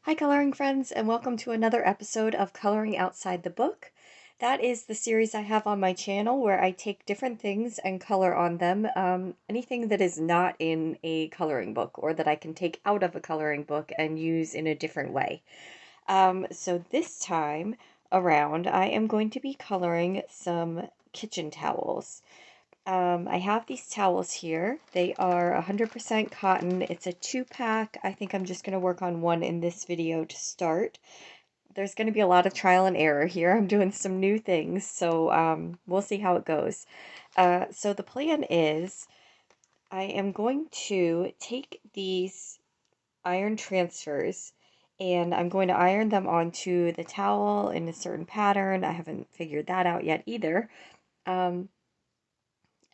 Hi, coloring friends, and welcome to another episode of Coloring Outside the Book. That is the series I have on my channel where I take different things and color on them. Anything that is not in a coloring book or that I can take out of a coloring book and use in a different way. So this time around, I am going to be coloring some kitchen towels. I have these towels here. They are 100% cotton. It's a 2-pack. I think I'm just going to work on one in this video to start. There's going to be a lot of trial and error here. I'm doing some new things, so we'll see how it goes. So the plan is I am going to take these iron transfers and I'm going to iron them onto the towel in a certain pattern. I haven't figured that out yet either.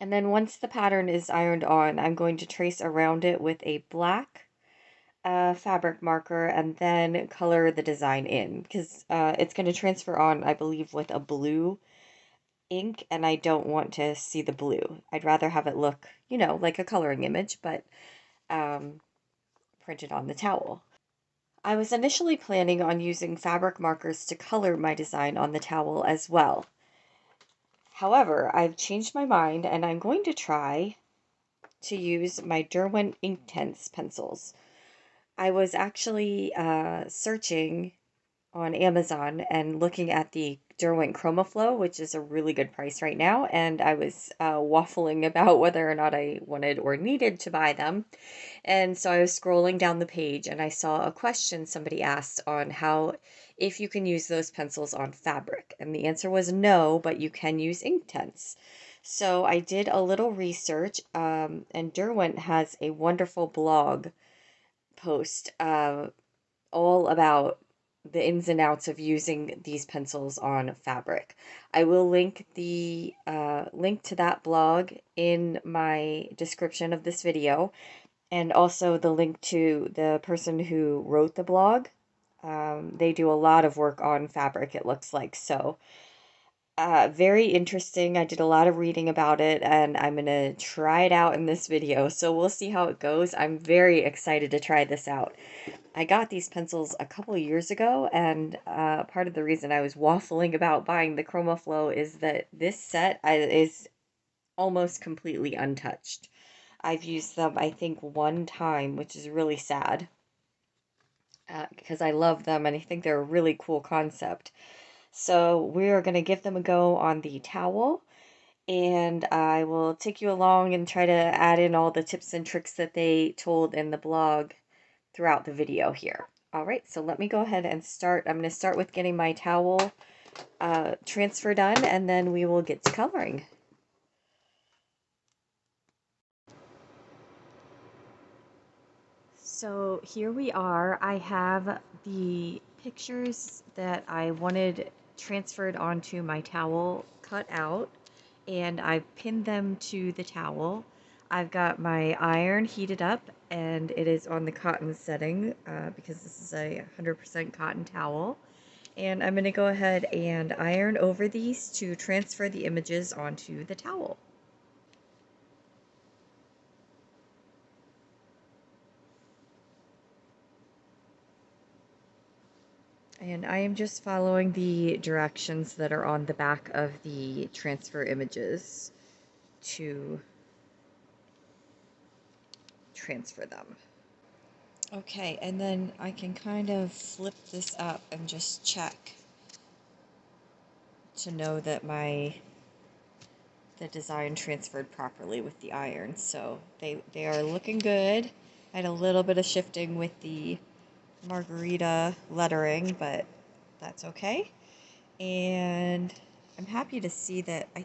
And then once the pattern is ironed on, I'm going to trace around it with a black fabric marker and then color the design in because it's going to transfer on, I believe, with a blue ink, and I don't want to see the blue. I'd rather have it look, like a coloring image, but printed on the towel. I was initially planning on using fabric markers to color my design on the towel as well. However, I've changed my mind and I'm going to try to use my Derwent Inktense pencils. I was actually searching on Amazon and looking at the Derwent ChromaFlow, which is a really good price right now, and I was waffling about whether or not I wanted or needed to buy them. And so I was scrolling down the page and I saw a question somebody asked on how if you can use those pencils on fabric. And the answer was no, but you can use Inktense. So I did a little research, and Derwent has a wonderful blog post all about the ins and outs of using these pencils on fabric. I will link the link to that blog in my description of this video, and also the link to the person who wrote the blog. They do a lot of work on fabric, it looks like. So very interesting. I did a lot of reading about it and I'm gonna try it out in this video. So we'll see how it goes. I'm very excited to try this out. I got these pencils a couple years ago, and part of the reason I was waffling about buying the ChromaFlow is that this set is almost completely untouched. I've used them, I think, one time, which is really sad because I love them and I think they're a really cool concept. So we're going to give them a go on the towel, and I will take you along and try to add in all the tips and tricks that they told in the blog throughout the video here. All right, so let me go ahead and start. I'm going to start with getting my towel transfer done, and then we will get to coloring. So here we are. I have the pictures that I wanted transferred onto my towel cut out, and I've pinned them to the towel. I've got my iron heated up, and it is on the cotton setting because this is a 100% cotton towel. And I'm going to go ahead and iron over these to transfer the images onto the towel. And I am just following the directions that are on the back of the transfer images to transfer them. Okay, and then I can kind of flip this up and just check to know that the design transferred properly with the iron. So they are looking good. I had a little bit of shifting with the margarita lettering, but that's okay. And I'm happy to see that I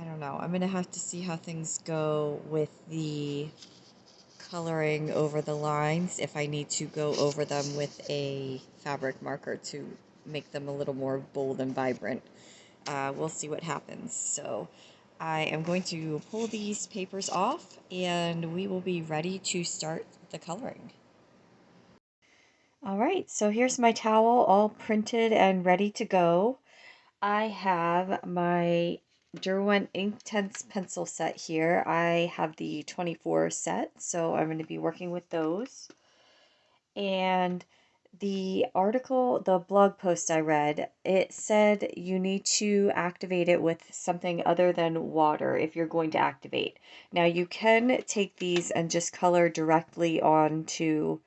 don't know, I'm gonna have to see how things go with the coloring over the lines, if I need to go over them with a fabric marker to make them a little more bold and vibrant. We'll see what happens. So I am going to pull these papers off and we will be ready to start the coloring. All right, so here's my towel all printed and ready to go. I have my Derwent Inktense pencil set here. I have the 24 set, so I'm going to be working with those. And the article, the blog post I read, it said you need to activate it with something other than water if you're going to activate. Now you can take these and just color directly onto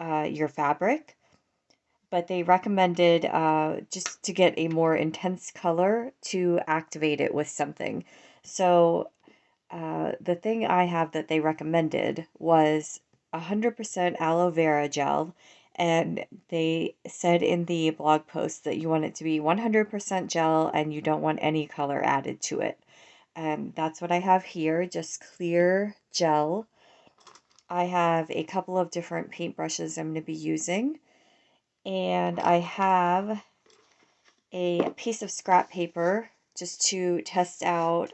your fabric, but they recommended just to get a more intense color to activate it with something. So the thing I have that they recommended was 100% aloe vera gel, and they said in the blog post that you want it to be 100% gel and you don't want any color added to it. And that's what I have here, just clear gel. I have a couple of different paintbrushes I'm going to be using, and I have a piece of scrap paper just to test out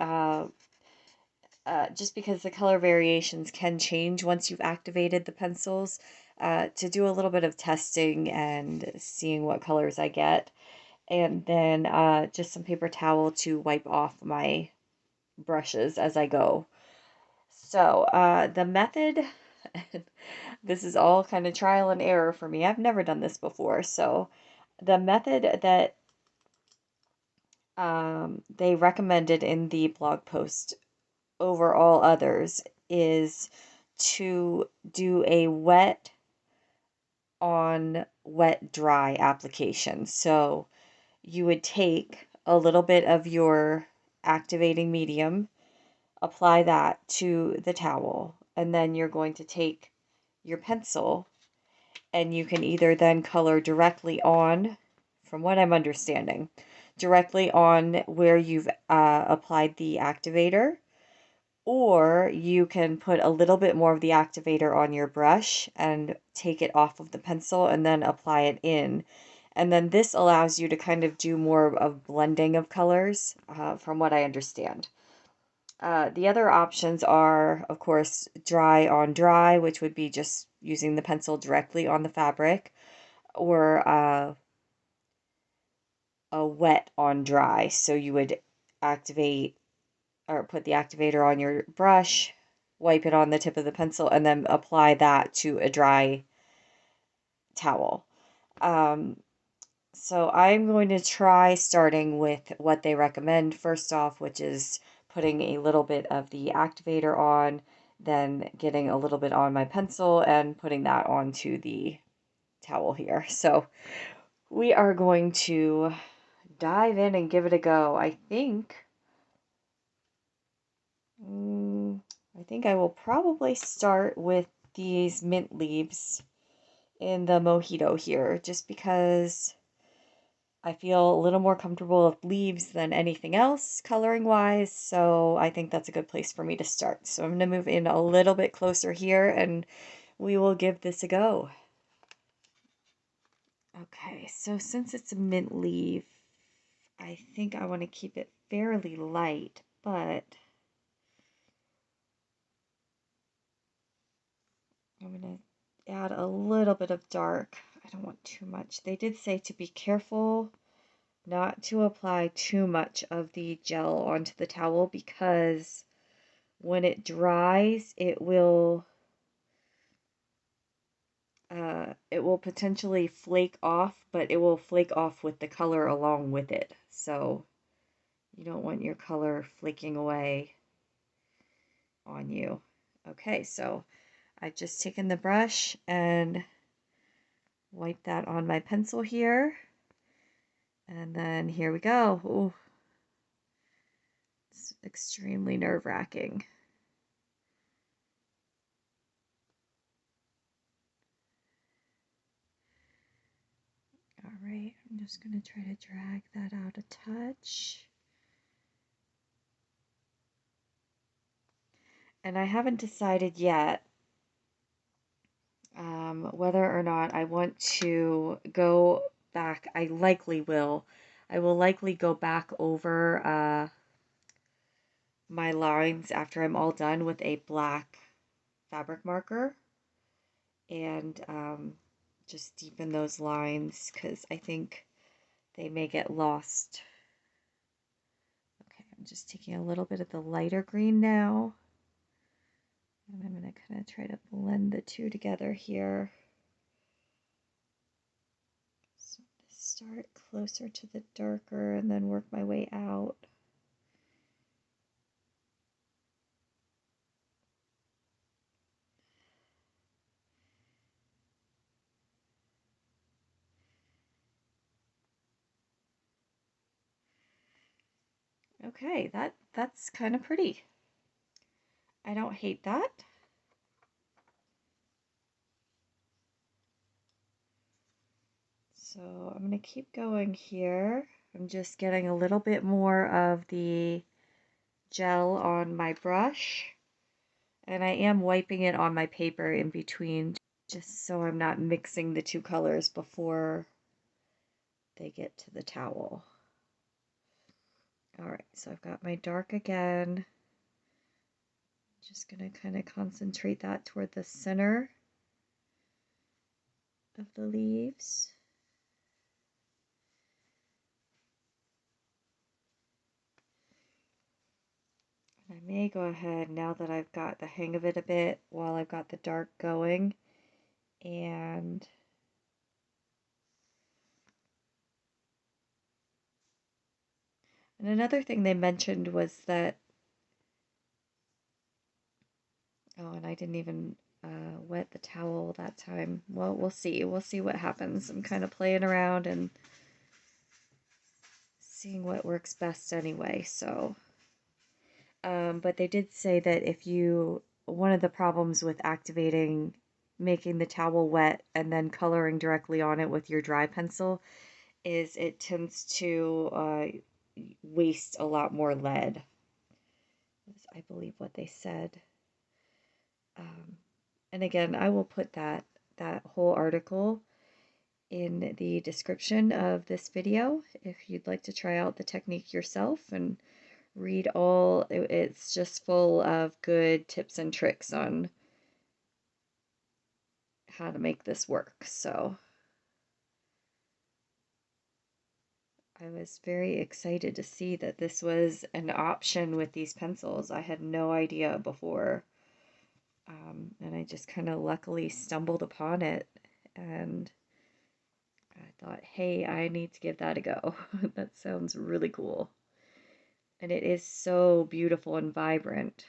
just because the color variations can change once you've activated the pencils, to do a little bit of testing and seeing what colors I get. And then just some paper towel to wipe off my brushes as I go. So the method, this is all kind of trial and error for me. I've never done this before. So the method that they recommended in the blog post over all others is to do a wet on wet dry application. So you would take a little bit of your activating medium, apply that to the towel, and then you're going to take your pencil and you can either then color directly on, from what I'm understanding, directly on where you've applied the activator, or you can put a little bit more of the activator on your brush and take it off of the pencil and then apply it in. And then this allows you to kind of do more of blending of colors, from what I understand. The other options are, of course, dry on dry, which would be just using the pencil directly on the fabric, or a wet on dry. So you would activate or put the activator on your brush, wipe it on the tip of the pencil, and then apply that to a dry towel. So I'm going to try starting with what they recommend first off, which is putting a little bit of the activator on, then getting a little bit on my pencil and putting that onto the towel here. So we are going to dive in and give it a go. I think I will probably start with these mint leaves in the mojito here, just because I feel a little more comfortable with leaves than anything else coloring wise, so I think that's a good place for me to start. So I'm going to move in a little bit closer here and we will give this a go. Okay, so since it's a mint leaf, I think I want to keep it fairly light, but I'm going to add a little bit of dark. I don't want too much. They did say to be careful not to apply too much of the gel onto the towel because when it dries, it will potentially flake off, but it will flake off with the color along with it. So you don't want your color flaking away on you. Okay, so I've just taken the brush and wipe that on my pencil here. And then here we go. Ooh, it's extremely nerve-wracking. All right, I'm just going to try to drag that out a touch. And I haven't decided yet whether or not I want to go back. I likely will. I will likely go back over my lines after I'm all done with a black fabric marker and just deepen those lines because I think they may get lost. Okay, I'm just taking a little bit of the lighter green now. And I'm going to kind of try to blend the two together here. start closer to the darker and then work my way out. Okay, that's kind of pretty. I don't hate that. So I'm going to keep going here. I'm just getting a little bit more of the gel on my brush, and I am wiping it on my paper in between just so I'm not mixing the two colors before they get to the towel. All right, so I've got my dark again. Just going to kind of concentrate that toward the center of the leaves. I may go ahead now that I've got the hang of it a bit while I've got the dark going, and another thing they mentioned was that, oh, and I didn't even wet the towel that time. Well, we'll see. We'll see what happens. I'm kind of playing around and seeing what works best anyway, so. But they did say that one of the problems with making the towel wet and then coloring directly on it with your dry pencil is it tends to waste a lot more lead. That's, I believe, what they said. And again, I will put that whole article in the description of this video if you'd like to try out the technique yourself and read all. It's just full of good tips and tricks on how to make this work. So I was very excited to see that this was an option with these pencils. I had no idea before. And I just kind of luckily stumbled upon it, and I thought, hey, I need to give that a go. That sounds really cool. And it is so beautiful and vibrant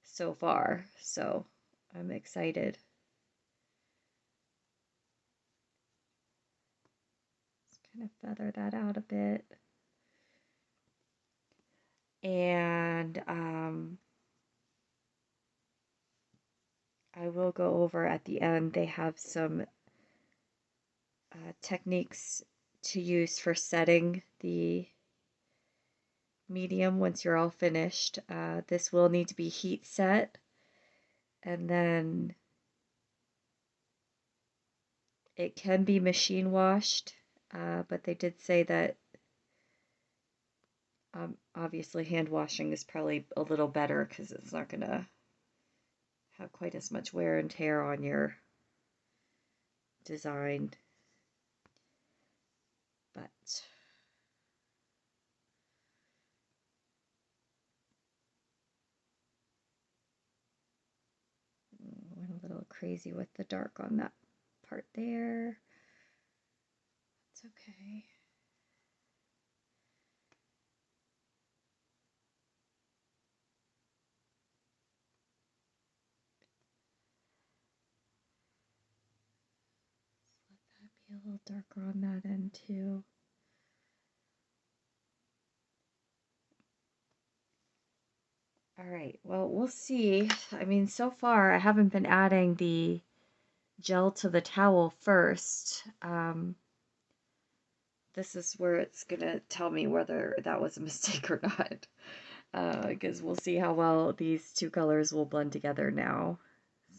so far, so I'm excited. Just kind of feather that out a bit. And I will go over at the end. They have some techniques to use for setting the medium once you're all finished. This will need to be heat set, and then it can be machine washed, but they did say that obviously hand washing is probably a little better because it's not going to have quite as much wear and tear on your design. But went a little crazy with the dark on that part there. It's okay. Let that be a little darker on that end too. All right, well, we'll see. I mean, so far I haven't been adding the gel to the towel first. This is where it's gonna tell me whether that was a mistake or not. Because we'll see how well these two colors will blend together now,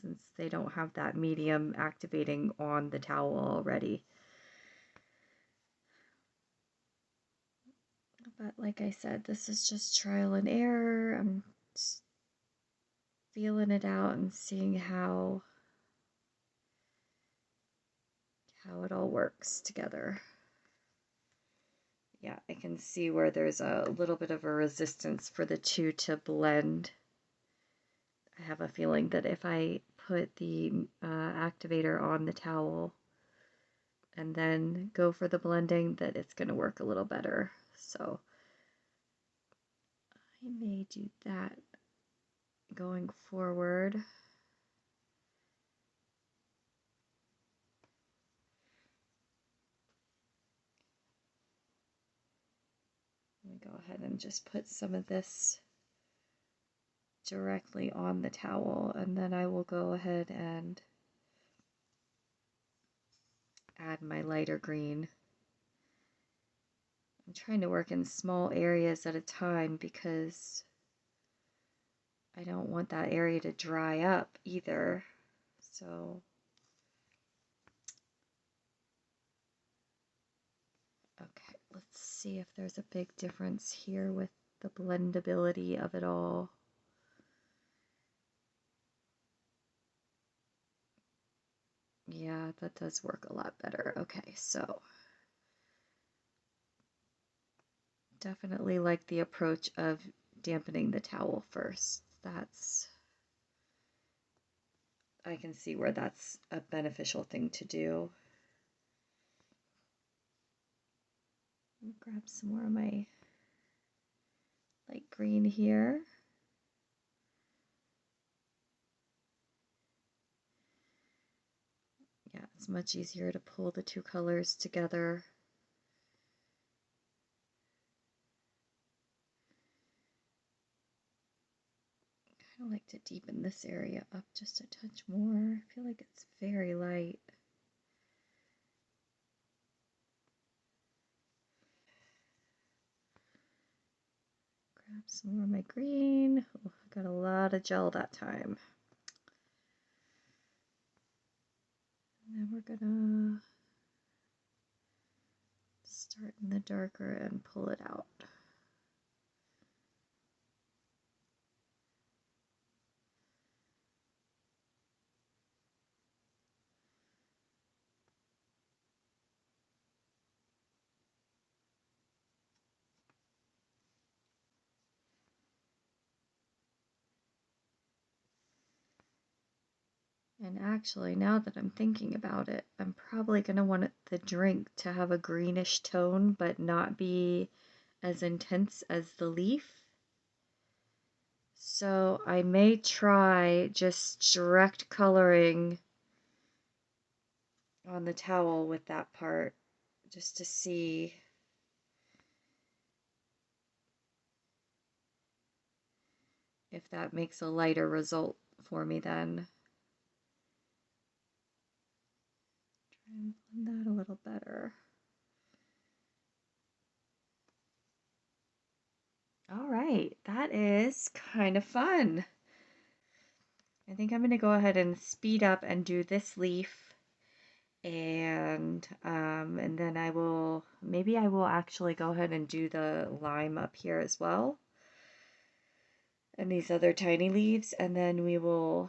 since they don't have that medium activating on the towel already. But like I said, this is just trial and error. I'm just feeling it out and seeing how it all works together. Yeah, I can see where there's a little bit of a resistance for the two to blend. I have a feeling that if I put the activator on the towel and then go for the blending, that it's going to work a little better. So I may do that going forward. Let me go ahead and just put some of this directly on the towel, and then I will go ahead and add my lighter green. I'm trying to work in small areas at a time because I don't want that area to dry up either. So okay, let's see if there's a big difference here with the blendability of it all. Yeah, that does work a lot better. Okay, so definitely like the approach of dampening the towel first. I can see where that's a beneficial thing to do. I'll grab some more of my light green here. Yeah, it's much easier to pull the two colors together. I like to deepen this area up just a touch more. I feel like it's very light. Grab some more of my green. Oh, I got a lot of gel that time. And then we're gonna start in the darker and pull it out. And actually, now that I'm thinking about it, I'm probably going to want the drink to have a greenish tone, but not be as intense as the leaf. So I may try just direct coloring on the towel with that part, just to see if that makes a lighter result for me then. Try and blend that a little better. All right, that is kind of fun. I think I'm going to go ahead and speed up and do this leaf, and then maybe I will actually go ahead and do the lime up here as well, and these other tiny leaves, and then we will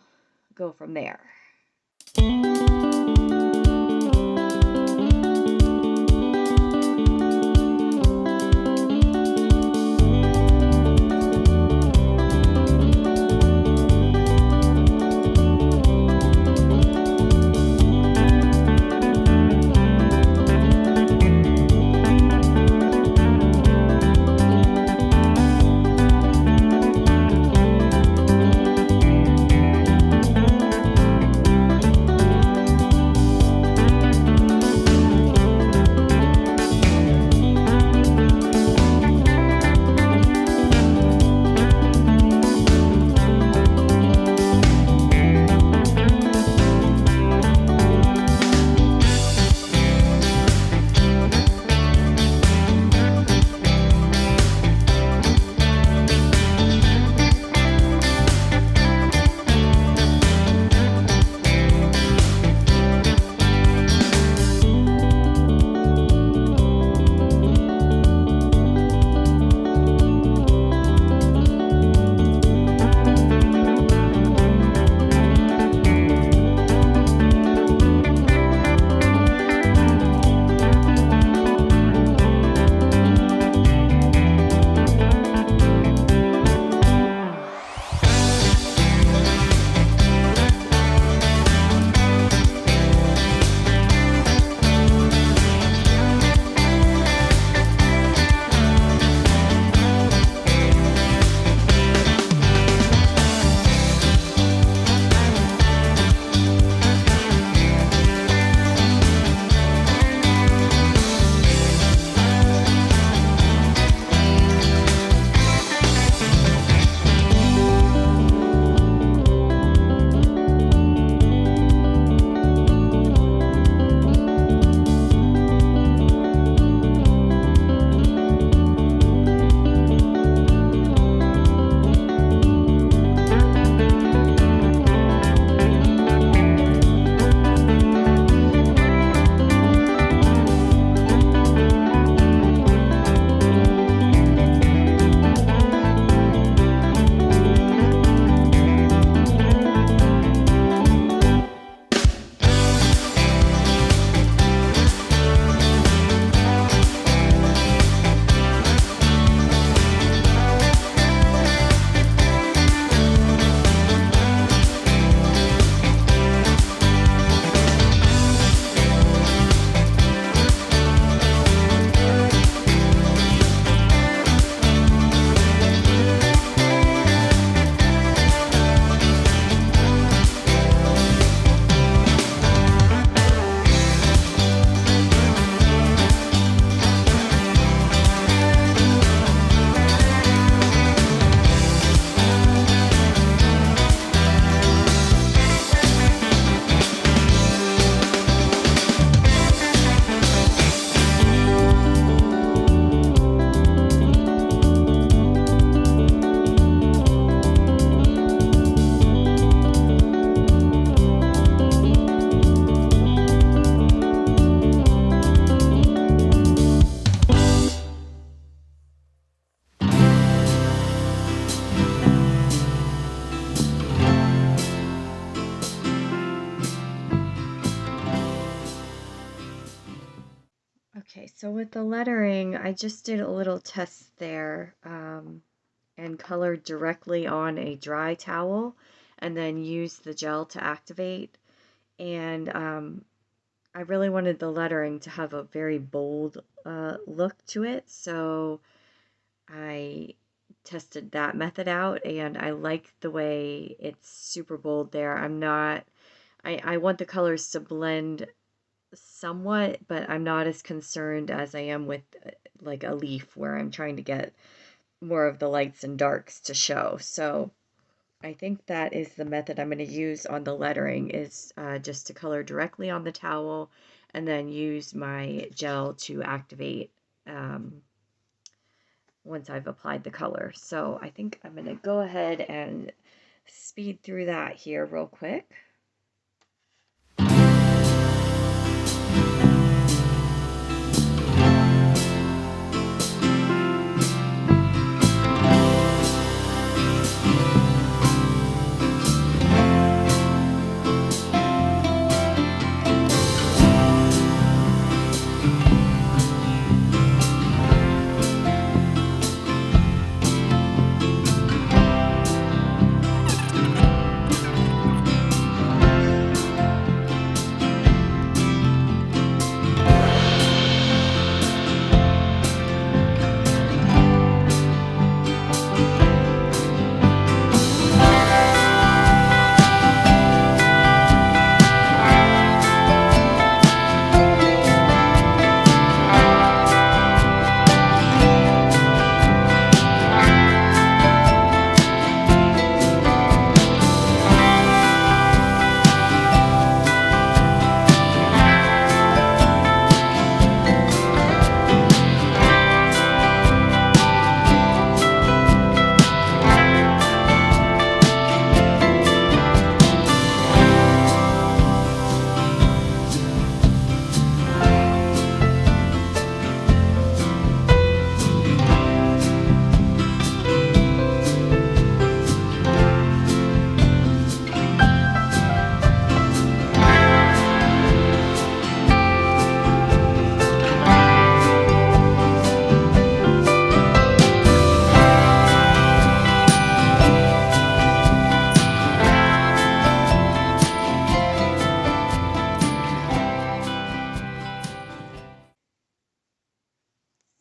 go from there. So with the lettering, I just did a little test there and colored directly on a dry towel and then used the gel to activate. And I really wanted the lettering to have a very bold look to it, so I tested that method out and I like the way it's super bold there. I want the colors to blend somewhat, but I'm not as concerned as I am with like a leaf where I'm trying to get more of the lights and darks to show. So I think that is the method I'm going to use on the lettering is just to color directly on the towel and then use my gel to activate once I've applied the color. So I think I'm going to go ahead and speed through that here real quick.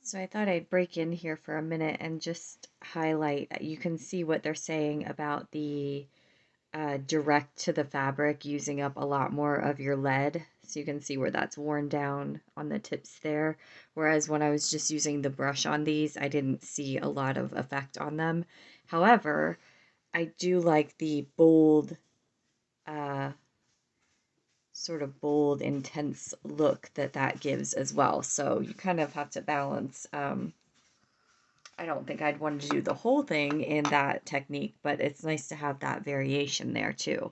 So I thought I'd break in here for a minute and just highlight. You can see what they're saying about the direct to the fabric using up a lot more of your lead. So you can see where that's worn down on the tips there. Whereas when I was just using the brush on these, I didn't see a lot of effect on them. However, I do like the bold, uh, sort of bold, intense look that that gives as well. So you kind of have to balance. I don't think I'd want to do the whole thing in that technique, but it's nice to have that variation there too.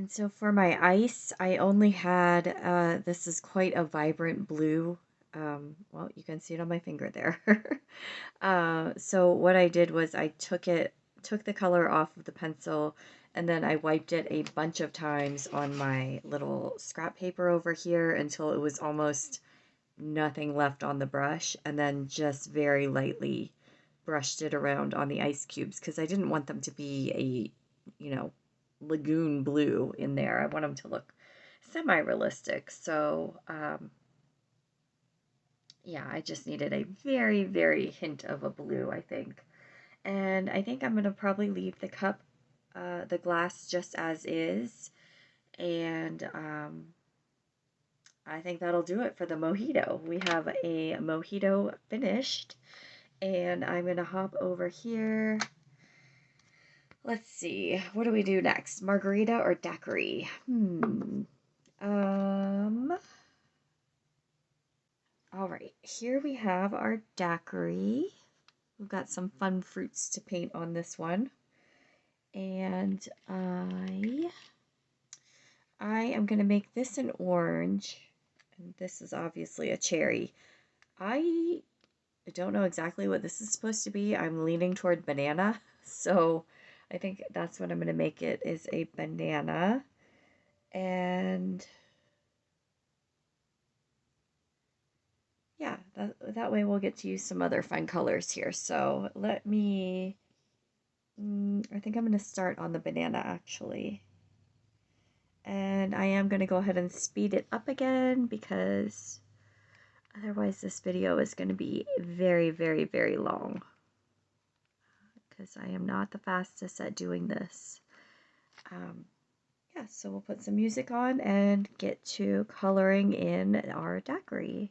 And so for my ice, I only had, this is quite a vibrant blue. Well, you can see it on my finger there. So what I did was I took the color off of the pencil, and then I wiped it a bunch of times on my little scrap paper over here until it was almost nothing left on the brush, and then just very lightly brushed it around on the ice cubes because I didn't want them to be lagoon blue in there. I want them to look semi-realistic. So, yeah, I just needed a very, very hint of a blue, I think. And I think I'm going to probably leave the cup, the glass just as is. And I think that'll do it for the mojito. We have a mojito finished. And I'm going to hop over here. Let's see. What do we do next? Margarita or daiquiri? All right. Here we have our daiquiri. We've got some fun fruits to paint on this one. And I am going to make this an orange. And this is obviously a cherry. I don't know exactly what this is supposed to be. I'm leaning toward banana. So I think that's what I'm going to make it, is a banana. And yeah, that way we'll get to use some other fun colors here. So let me, I think I'm going to start on the banana actually. And I am going to go ahead and speed it up again because otherwise this video is going to be very, very, very long. Because I am not the fastest at doing this. Yeah, so we'll put some music on and get to coloring in our daiquiri.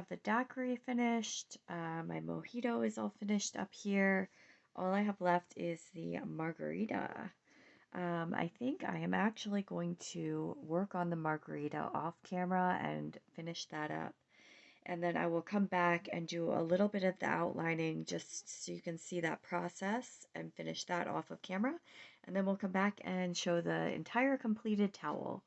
have the daiquiri finished. My mojito is all finished up here. All I have left is the margarita. I think I am actually going to work on the margarita off camera and finish that up. And then I will come back and do a little bit of the outlining just so you can see that process and finish that off of camera. And then we'll come back and show the entire completed towel.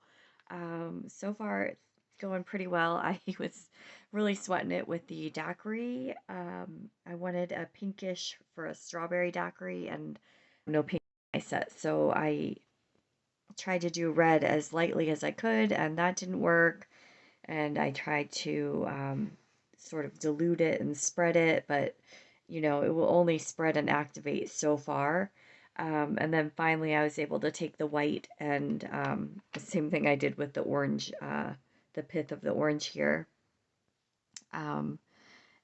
So far, it's going pretty well. I was really sweating it with the daiquiri. I wanted a pinkish for a strawberry daiquiri and no pink in my set. So I tried to do red as lightly as I could, and that didn't work. And I tried to sort of dilute it and spread it, but you know, it will only spread and activate so far. And then finally, I was able to take the white and the same thing I did with the orange, the pith of the orange here. Um,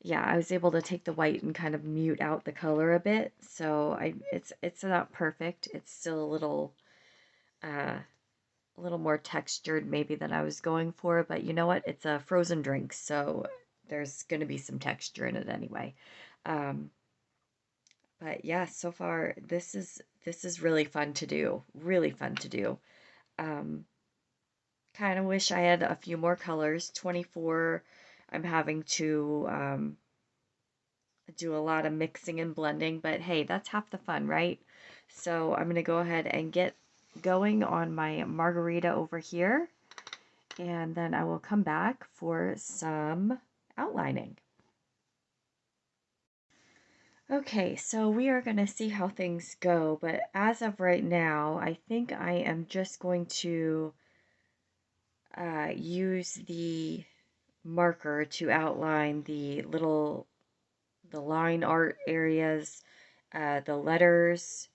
yeah, I was able to take the white and kind of mute out the color a bit. So it's not perfect. It's still a little more textured maybe than I was going for, but you know what? It's a frozen drink, so there's going to be some texture in it anyway. Um, but yeah, so far this is really fun to do. Really fun to do. Um, kind of wish I had a few more colors. 24, I'm having to do a lot of mixing and blending, but hey, that's half the fun, right? So I'm going to go ahead and get going on my margarita over here, and then I will come back for some outlining. Okay, so we are going to see how things go, but as of right now, I think I am just going to use the marker to outline the line art areas, the letters,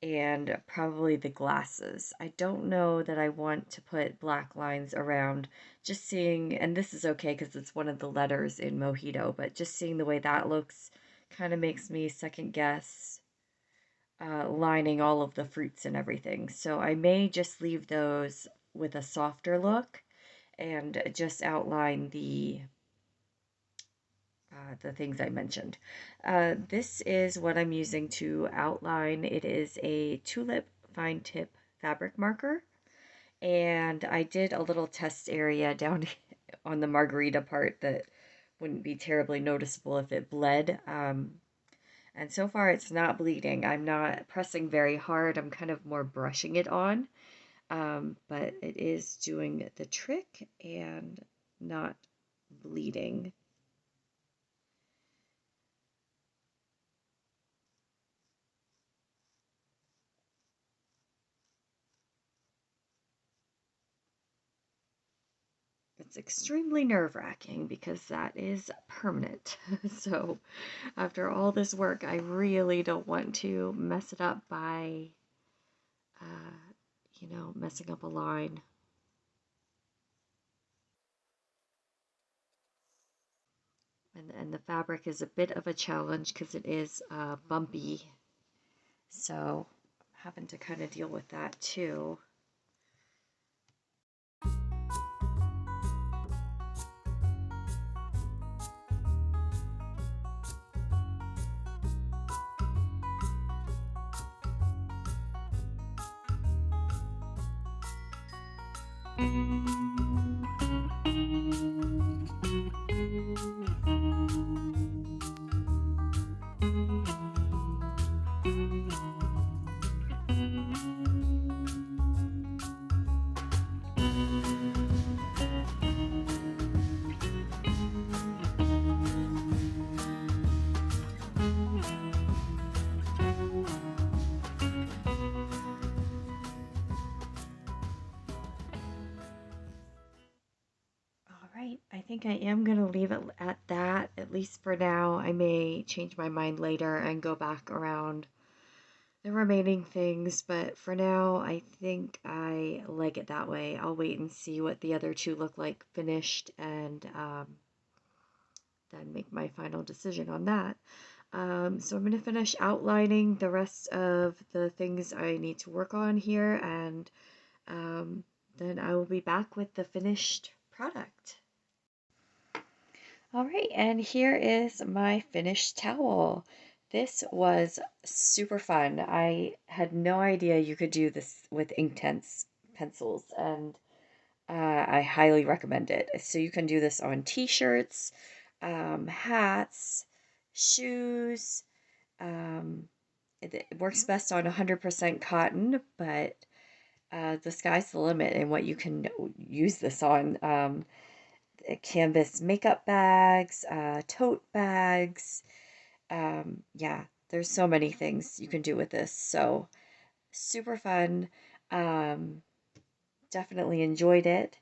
and probably the glasses. I don't know that I want to put black lines around. Just seeing, and this is okay because it's one of the letters in Mojito, but just seeing the way that looks kind of makes me second guess lining all of the fruits and everything. So I may just leave those with a softer look and just outline the things I mentioned. This is what I'm using to outline. It is a tulip fine tip fabric marker, and I did a little test area down on the margarita part that wouldn't be terribly noticeable if it bled. And so far it's not bleeding. I'm not pressing very hard. I'm kind of more brushing it on, but it is doing the trick and not bleeding. It's extremely nerve-wracking because that is permanent. So after all this work, I really don't want to mess it up by, messing up a line. And the fabric is a bit of a challenge because it is bumpy. So I'm having to kind of deal with that too. All right, I think I am going to leave it at that, at least for now. I may change my mind later and go back around the remaining things, but for now, I think I like it that way. I'll wait and see what the other two look like finished and then make my final decision on that. So I'm going to finish outlining the rest of the things I need to work on here, and then I will be back with the finished product. All right, and here is my finished towel. This was super fun. I had no idea you could do this with Inktense pencils, and I highly recommend it. So you can do this on t-shirts, hats, shoes. Um, it works best on 100% cotton, but the sky's the limit in what you can use this on. Canvas makeup bags, tote bags. Yeah, there's so many things you can do with this. So super fun. Um, Definitely enjoyed it.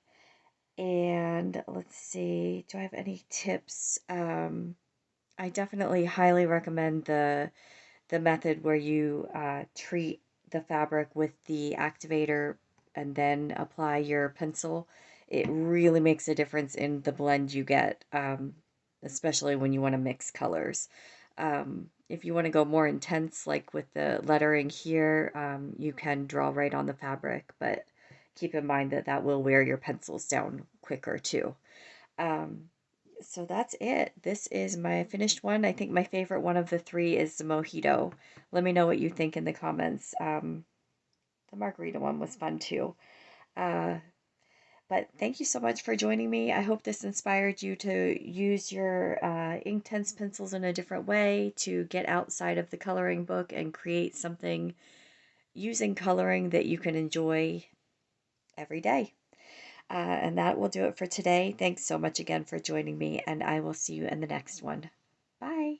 And let's see, do I have any tips? I definitely highly recommend the method where you treat the fabric with the activator and then apply your pencil. It really makes a difference in the blend you get, especially when you want to mix colors. If you want to go more intense, like with the lettering here, you can draw right on the fabric, but keep in mind that that will wear your pencils down quicker too. Um, so that's it. This is my finished one. I think my favorite one of the three is the mojito. Let me know what you think in the comments. The margarita one was fun too. Uh, but thank you so much for joining me. I hope this inspired you to use your Inktense pencils in a different way, to get outside of the coloring book and create something using coloring that you can enjoy every day. And that will do it for today. Thanks so much again for joining me, and I will see you in the next one. Bye.